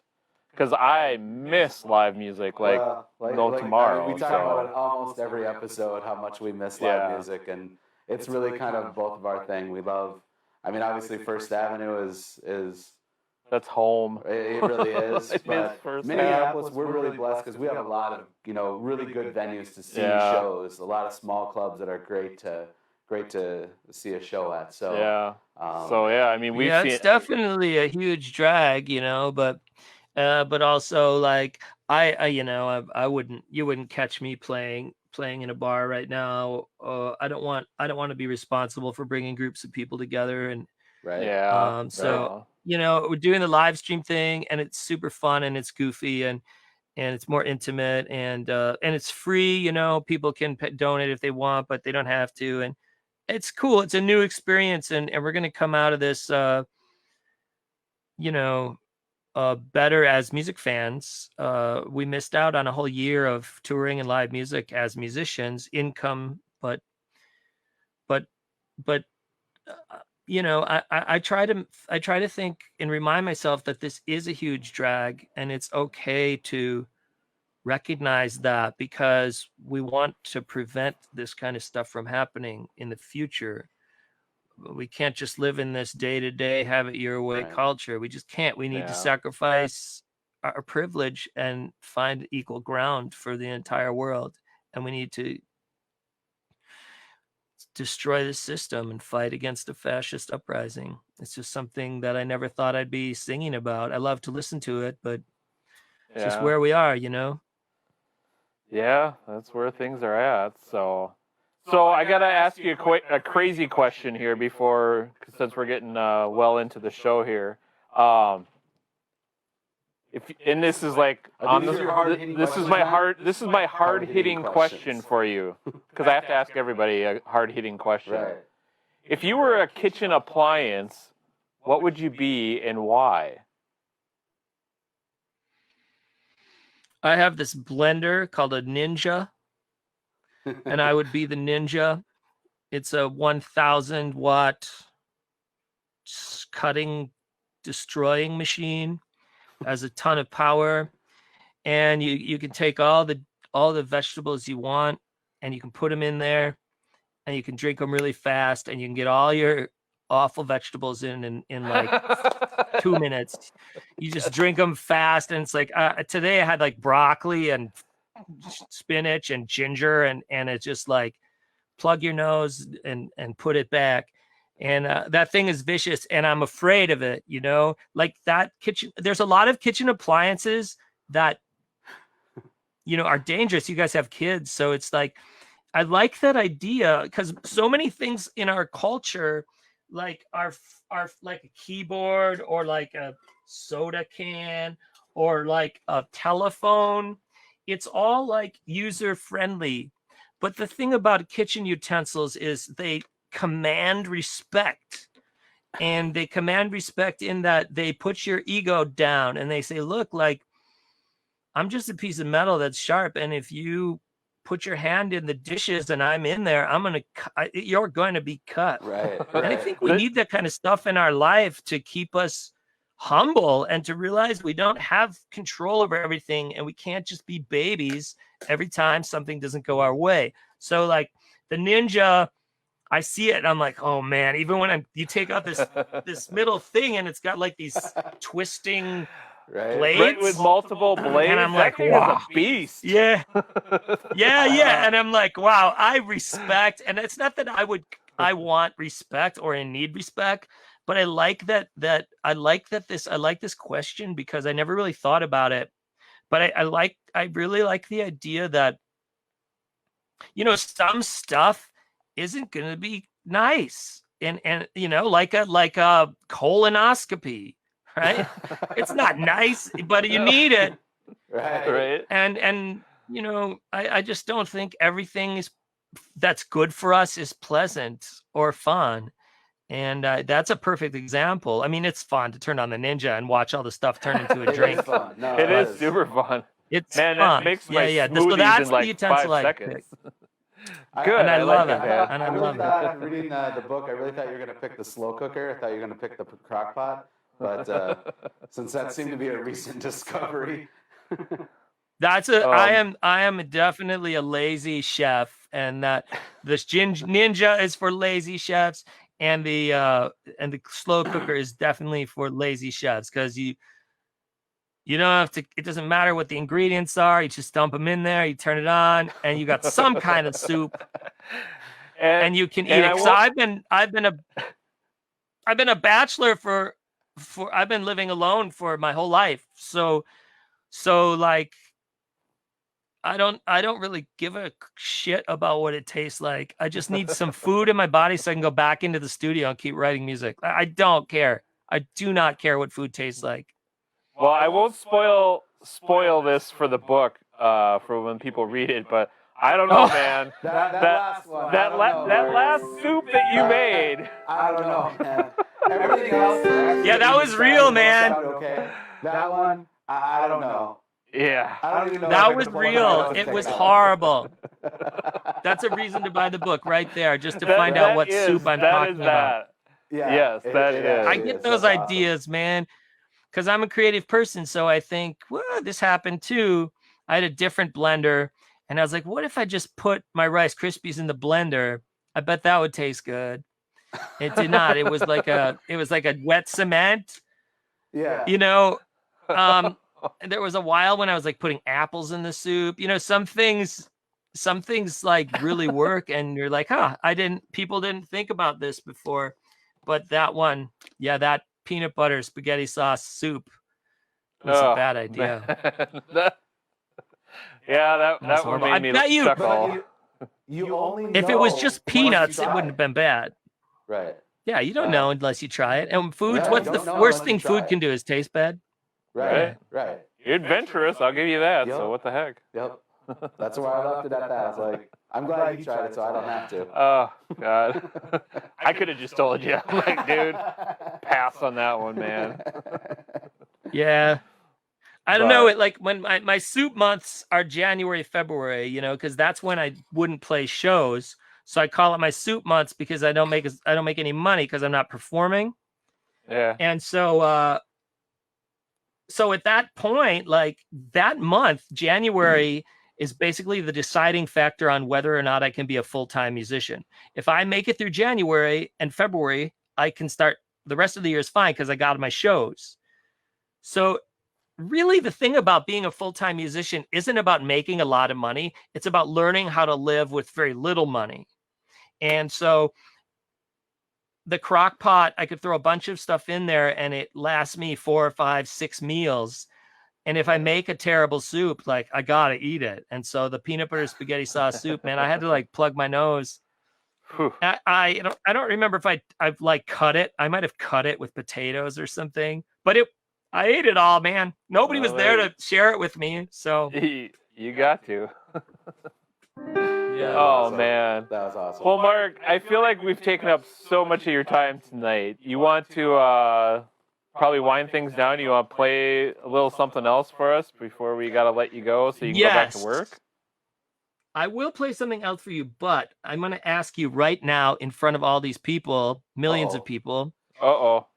Because I miss live music like tomorrow. I mean, we talk about it almost every episode, how much we miss live music, and it's really kind of both of our thing. We love, I mean, obviously First Avenue is that's home. It really is. It but is First Minneapolis, we're really blessed because we have a lot of, you know, really good venues to see shows. A lot of small clubs that are great to see a show at. So yeah. I mean, we've seen it's definitely a huge drag, you know, but also like you wouldn't catch me playing in a bar right now. I don't want to be responsible for bringing groups of people together, and you know, we're doing the live stream thing, and it's super fun, and it's goofy, and it's more intimate, and it's free. You know, people can donate if they want, but they don't have to, and it's cool. It's a new experience, and we're gonna come out of this, you know, better as music fans. We missed out on a whole year of touring and live music as musicians, income, but you know, I try to think and remind myself that this is a huge drag, and it's okay to recognize that, because we want to prevent this kind of stuff from happening in the future. We can't just live in this day-to-day have it your way culture. We just can't. We need to sacrifice our privilege and find equal ground for the entire world, and we need to destroy the system and fight against a fascist uprising. It's just something that I never thought I'd be singing about. I love to listen to it, but it's just where we are, you know. Yeah, that's where things are at. So I gotta ask you a crazy question here since we're getting well into the show here. This is like this is my hard hitting question for you, because I have to ask everybody a hard hitting question. Right. If you were a kitchen appliance, what would you be and why? I have this blender called a Ninja, and I would be the Ninja. It's a 1,000 watt cutting, destroying machine. Has a ton of power, and you can take all the vegetables you want, and you can put them in there, and you can drink them really fast, and you can get all your awful vegetables in like 2 minutes. You just drink them fast, and it's like today I had like broccoli and spinach and ginger, and it's just like plug your nose and put it back. And that thing is vicious, and I'm afraid of it, you know, like that kitchen. There's a lot of kitchen appliances that, you know, are dangerous. You guys have kids. So it's like, I like that idea, because so many things in our culture like our like a keyboard or like a soda can or like a telephone. It's all like user friendly. But the thing about kitchen utensils is they command respect. And they command respect in that they put your ego down and they say, look, like, I'm just a piece of metal that's sharp. And if you put your hand in the dishes and I'm in there, you're going to be cut. Right. And I think we need that kind of stuff in our life to keep us humble and to realize we don't have control over everything and we can't just be babies every time something doesn't go our way. So like the Ninja, I see it and I'm like, oh man, even when you take out this middle thing and it's got like these twisting blades right, with multiple blades, and I'm like, wow, a beast. Yeah. And I'm like, wow, I respect. And it's not that I want respect or I need respect, but I like this question because I never really thought about it. But I really like the idea that, you know, some stuff isn't going to be nice. And you know, like a colonoscopy, right? It's not nice, but you need it. Right. And you know, I just don't think everything that's good for us is pleasant or fun. And that's a perfect example. I mean, it's fun to turn on the Ninja and watch all the stuff turn into a drink. It is super fun. It's man, fun. That makes my smoothies So that's in like the utensil 5 I seconds. picked. Good. And I love it. Man. And I really love thought it. after reading the book, I really thought you were going to pick the slow cooker. I thought you were going to pick the crock pot. But since that seemed to be a recent discovery. I am definitely a lazy chef, and that this Ninja is for lazy chefs, and the slow cooker is definitely for lazy chefs because you don't have to. It doesn't matter what the ingredients are. You just dump them in there. You turn it on, and you got some kind of soup, and you can eat it. So I've been a bachelor for I've been living alone for my whole life. So like I don't really give a shit about what it tastes like. I just need some food in my body so I can go back into the studio and keep writing music. I don't care. I do not care what food tastes like. Well, I won't spoil this for the book for when people read it, but I don't know, man. That last one. That last soup that you made. I don't know, man. Everything else. Yeah, that was real, man. Okay. That one, I don't know. Yeah. I don't even know. That was real. It was horrible. That's a reason to buy the book right there, just to find out what soup I'm talking about. Yeah, yes, that is. I get those ideas, man, because I'm a creative person. So I think, well, this happened too. I had a different blender, and I was like, what if I just put my Rice Krispies in the blender? I bet that would taste good. It did not. It was like a wet cement. Yeah. You know, there was a while when I was like putting apples in the soup. You know, some things like really work, and you're like, people didn't think about this before. But that one, that peanut butter spaghetti sauce soup was a bad idea. that one made me chuckle. You only if it was just peanuts, it wouldn't have been bad. Right. Yeah, you don't know unless you try it. And what's the worst thing food can do is taste bad. Right. You're adventurous, I'll give you that. Yep. So what the heck? Yep. That's why I left it at that. I was like, I'm glad you tried it, so I don't have to. Oh God, I could have just told you, like, dude, pass on that one, man. Yeah, I don't know. It like when my soup months are January, February, you know, because that's when I wouldn't play shows. So I call it my soup months because I don't make any money because I'm not performing. Yeah. And so so at that point, like that month, January is basically the deciding factor on whether or not I can be a full-time musician. If I make it through January and February, I can start the rest of the year is fine because I got my shows. So really the thing about being a full-time musician isn't about making a lot of money. It's about learning how to live with very little money. And so the crock pot, I could throw a bunch of stuff in there and it lasts me 4 or 5, 6 meals. And if I make a terrible soup, like I gotta eat it. And so the peanut butter spaghetti sauce soup, man, I had to like plug my nose Whew. I don't remember if I've like cut it. I might have cut it with potatoes or something, but I ate it all, man. Nobody was there to share it with me, so You got to. Yeah, Oh awesome. man. That was awesome. Well, Mark, I feel like we've taken up so much of your time tonight. You want to probably wind things down? You want to play a little something else for us before we got to let you go so you can go back to work? I will play something else for you, but I'm going to ask you right now in front of all these people, millions of people. Uh-oh.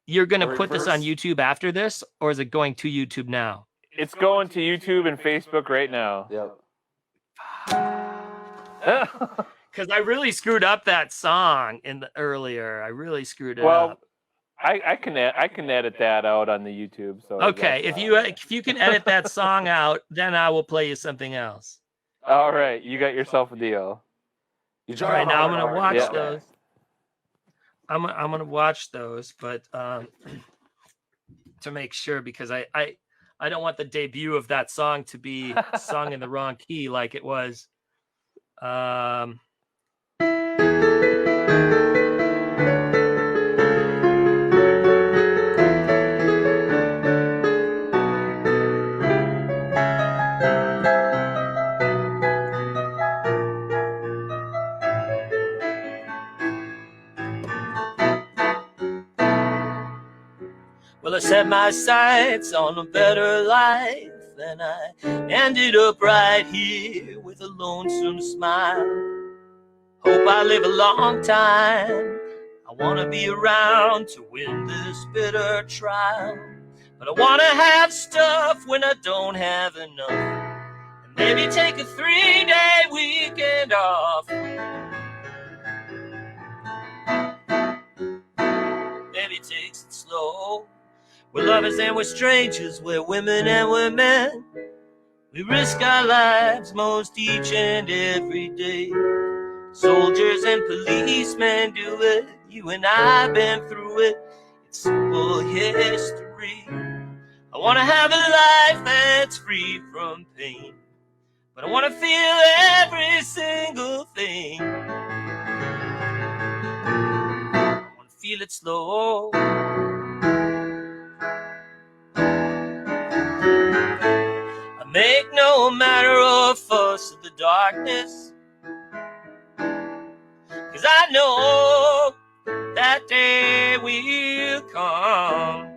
You're going to put this on YouTube after this, or is it going to YouTube now? It's going to YouTube and Facebook right now. Yep. Because I really screwed up that song earlier. I really screwed it up. Well, I can edit that out on the YouTube. So okay, if you can edit that song out, then I will play you something else. All right, you got yourself a deal. All right, now I'm gonna watch those. I'm gonna watch those, but to make sure, because I don't want the debut of that song to be sung in the wrong key like it was. Well, I set my sights on a better life, and I ended up right here with a lonesome smile. Hope I live a long time. I want to be around to win this bitter trial. But I want to have stuff when I don't have enough, and maybe take a 3-day weekend off. Maybe takes it slow. We're lovers and we're strangers, we're women and we're men. We risk our lives most each and every day. Soldiers and policemen do it. You and I've been through it. It's simple history. I want to have a life that's free from pain, but I want to feel every single thing. I want to feel it slow. Make no matter of fuss of the darkness, 'cause I know that day will come.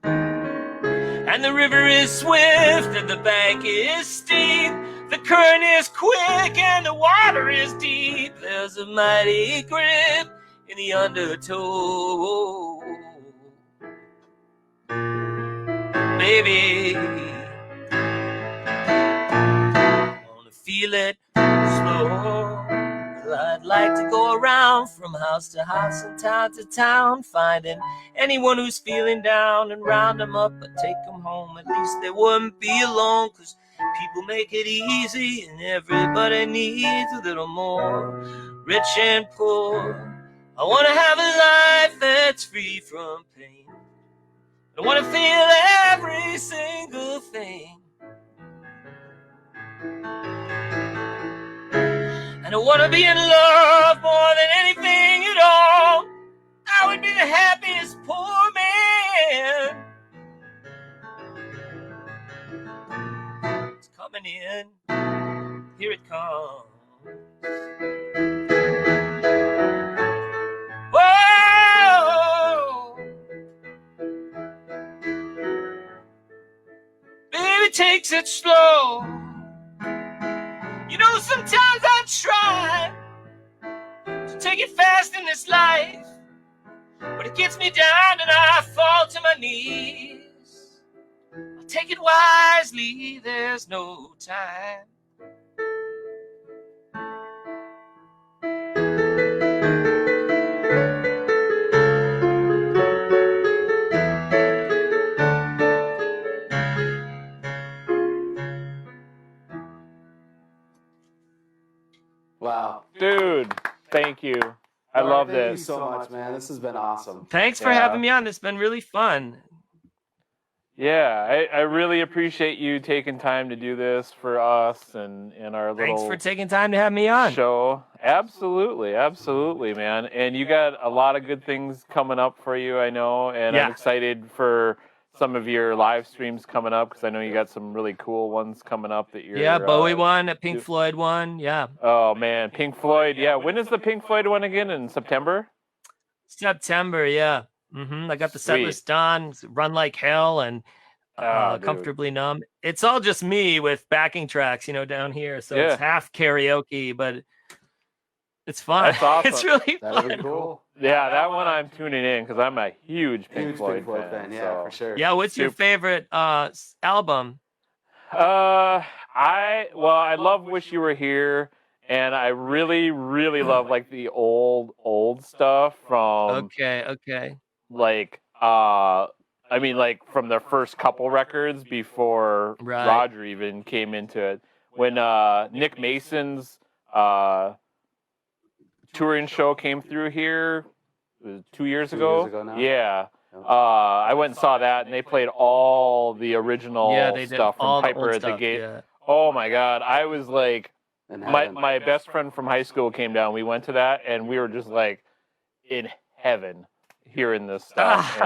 And the river is swift and the bank is steep. The current is quick and the water is deep. There's a mighty grip in the undertow. Baby, I wanna feel it slow. Well, I'd like to go around from house to house and town to town, finding anyone who's feeling down and round them up, but take them home. At least they wouldn't be alone, 'cause people make it easy and everybody needs a little more. Rich and poor, I wanna have a life that's free from pain. I want to feel every single thing. And I want to be in love more than anything at all. I would be the happiest poor man. It's coming in. Here it comes. Takes it slow. You know, sometimes I try to take it fast in this life, but it gets me down and I fall to my knees. I take it wisely, there's no time. Wow. Dude, thank you. I love this. Thank you so much, man. This has been awesome. Thanks for having me on. It's been really fun. Yeah, I really appreciate you taking time to do this for us and our Thanks little for taking time to have me on. show. Absolutely, absolutely, man. And you got a lot of good things coming up for you, I know, and I'm Yeah. excited for some of your live streams coming up because I know you got some really cool ones coming up that you're. Yeah, Bowie one, a Pink Floyd one, yeah. Oh man, Pink Floyd. Yeah, when is the Pink Floyd one again? In September? September, yeah. I got the set Sweet. list done, Run Like Hell and Dude. Comfortably Numb. It's all just me with backing tracks, down here. So Yeah. it's half karaoke, but it's fun. That's awesome. It's really That'd fun. be cool. Yeah, that one I'm tuning in because I'm a huge Pink Huge Floyd Pink Floyd fan. Yeah, so. for sure. Yeah, what's your favorite album? I love Wish You Were Here, and I really, really love like the old stuff from Okay. like I mean like from their first couple records before Right. Roger even came into it. When Nick Mason's touring show came through here, it was 2 years ago. 2 years ago now? Yeah. I went and saw that, and they played all the original They did stuff from all the Piper old at the stuff, Gate. yeah. Oh my God, I was like, And my best friend from high school came down. We went to that, and we were just like in heaven hearing this stuff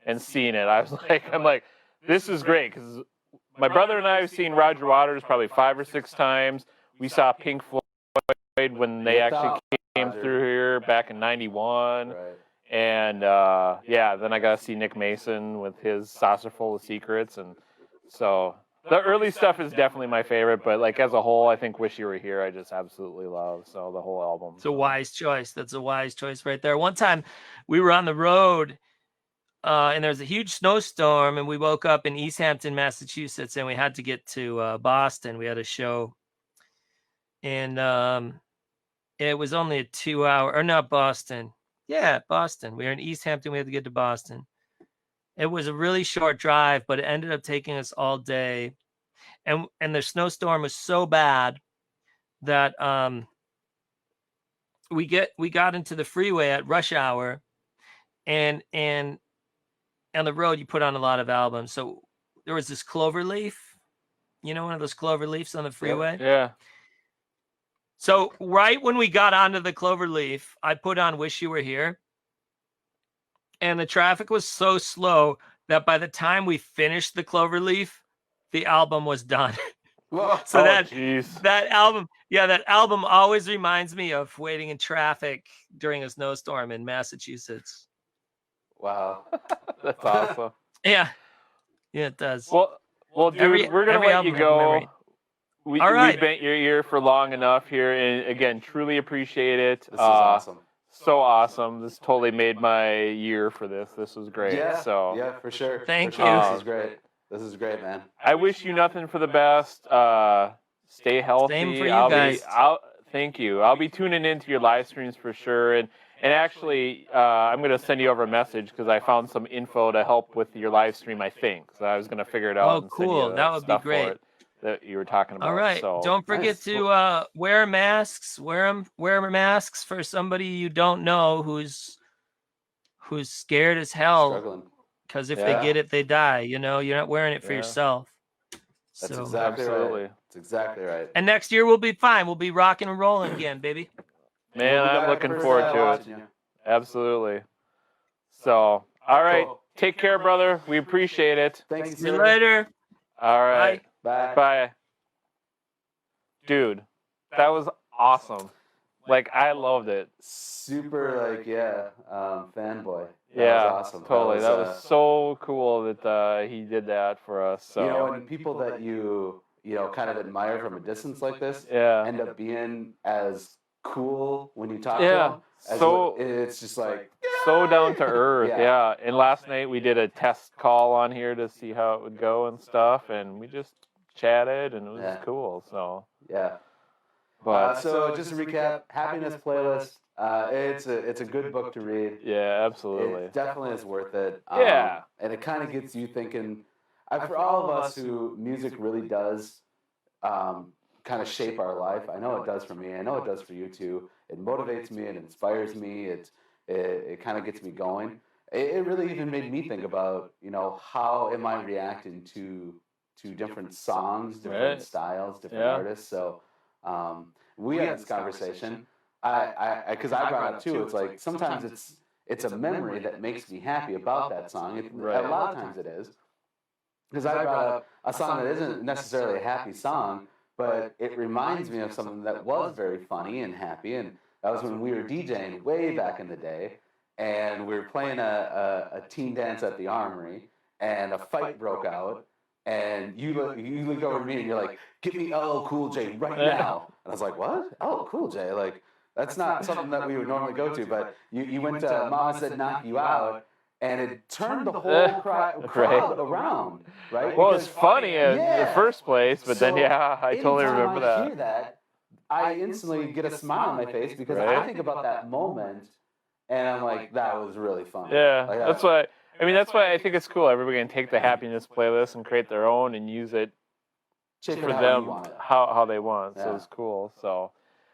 and seeing it. I'm like, this is great because my brother and I have seen Roger Waters probably 5 or 6 times. We saw Pink Floyd when they actually came through here back in '91. Right. And then I got to see Nick Mason with his Saucer Full of Secrets, and so the early stuff is definitely my favorite. But like as a whole, I think Wish You Were Here I just absolutely love. So the whole album. It's a wise choice. That's a wise choice right there. One time we were on the road and there was a huge snowstorm, and we woke up in East Hampton, Massachusetts, and we had to get to Boston. We had a show, and it was only a 2-hour, or not Boston. Yeah, Boston. We were in East Hampton. We had to get to Boston. It was a really short drive, but it ended up taking us all day. And the snowstorm was so bad that we got into the freeway at rush hour, and on the road you put on a lot of albums. So there was this Cloverleaf, one of those clover leaves on the freeway. Yeah. So right when we got onto the Cloverleaf, I put on Wish You Were Here. And the traffic was so slow that by the time we finished the Cloverleaf, the album was done. So that album always reminds me of waiting in traffic during a snowstorm in Massachusetts. Wow. That's awesome. Yeah, it does. Well, dude, we're gonna let you go. We've bent your ear for long enough here, and again, truly appreciate it. This is awesome. So awesome. This totally made my year for this. This was great. Yeah, so yeah, for sure. Thank for sure. you. This is great. This is great, man. I wish you nothing for the best. Stay healthy. Same for you guys. Thank you. I'll be tuning into your live streams for sure. And actually, I'm going to send you over a message because I found some info to help with your live stream, I think. So I was going to figure it out. Oh, and send cool. you That would be stuff for great. it that you were talking about. All right. So. Don't forget to wear masks. Wear masks for somebody you don't know who's scared as hell. Struggling. Because if they get it, they die. You're not wearing it for yourself. That's So, exactly Absolutely. right. That's exactly right. and next year we'll be fine. We'll be rocking and rolling again, baby. Man, I'm looking forward to it. Absolutely. So, all right. Cool. Take care, brother. We appreciate it. Thanks. See you later. All right. Bye. Bye. Dude, that was awesome. Like, I loved it. Super, fanboy. That Yeah, was awesome. totally. That was so cool that he did that for us. So, and people that you kind of admire from a distance like this yeah. end up being as cool when you talk Yeah. to them. So It's just like, so down to earth. Yeah. Yeah. And last night we did a test call on here to see how it would go and stuff, and we just chatted, and it was cool. So, yeah. but So just to recap, Happiness Playlist. It's a good book to read. yeah, absolutely. It definitely is worth it. Yeah. And it kind of gets you thinking. For all of us who music really does kind of shape our life. I know it does for me. I know it does for you too. It motivates me. It inspires me. It kind of gets me going. it really even made me think about, how am I reacting to different songs, different Right. styles, different Yeah. artists. So we had this conversation. Because I brought up too. It's like sometimes it's a memory that makes me happy about that song. Right. A lot of times it is. Because I brought up a song that isn't necessarily a happy song, but it reminds me of something that was very funny and happy. And that was when we were DJing way back in the day, and we were playing a teen dance at the Armory, and a fight broke out. And you look over to me and you're like, "Give me LL Cool J right now." And I was like, "What? LL Cool J? Like, that's not something that we would normally go to." But you went to Mama Said Knock You Out, and it turned the whole crowd around, right? Well, it's funny in the first place, but then I totally remember I hear that, I instantly get a smile on my face because I think about that moment, and I'm like, that was really fun. Yeah, like, that's why. I mean, that's why I think it's cool. Everybody can take the happiness playlist and create their own and use it for them how they want. So it's cool. So.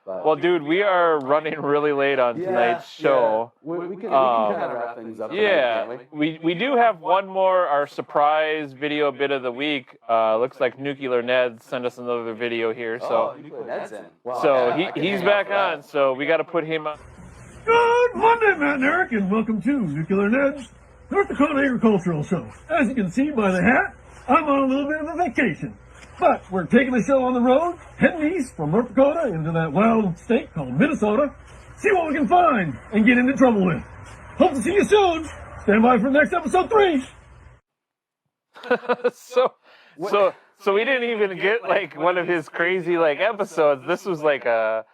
Well, dude, we are running really late on tonight's show. Yeah. We can kind of wrap things up tonight, can't we do have one more, our surprise video bit of the week. Looks like Nuclear Ned sent us another video here. So, Nuclear Ned's in. Well, so he's back on, so we got to put him on. Good Monday, Matt and Eric, and welcome to Nuclear Ned's North Dakota Agricultural Show. As you can see by the hat, I'm on a little bit of a vacation. But we're taking the show on the road, heading east from North Dakota into that wild state called Minnesota. See what we can find and get into trouble with. Hope to see you soon. Stand by for the next episode 3. So we didn't even get like one of his crazy like episodes. This was like a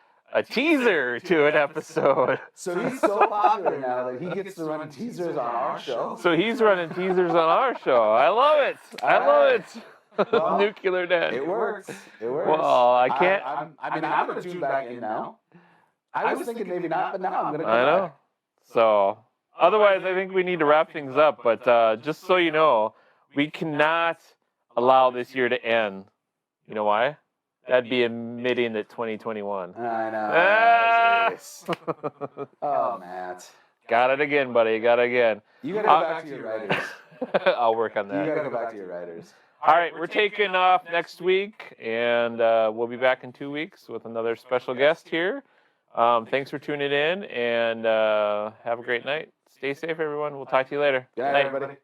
teaser to an episode. So he's so popular now that he gets to run teasers on our show. So he's running teasers on our show. I love it. I love it. Well, Nuclear Ned. It works. It works. Well, I can't. I'm going to tune back in now. I was thinking maybe not, but now I'm going to come I know. back. So, otherwise, I think we need to wrap things up. But just so you know, we cannot allow this year to end. You know why? That'd be admitting that 2021. I know. Ah! Oh, Matt. Got it again, buddy. Got it again. You got to go back to your writers. I'll work on that. You got to go back to your writers. All right, we're taking off next week, and we'll be back in 2 weeks with another special guest here. Thanks for tuning in, and have a great night. Stay safe, everyone. We'll talk to you later. Good night, everybody.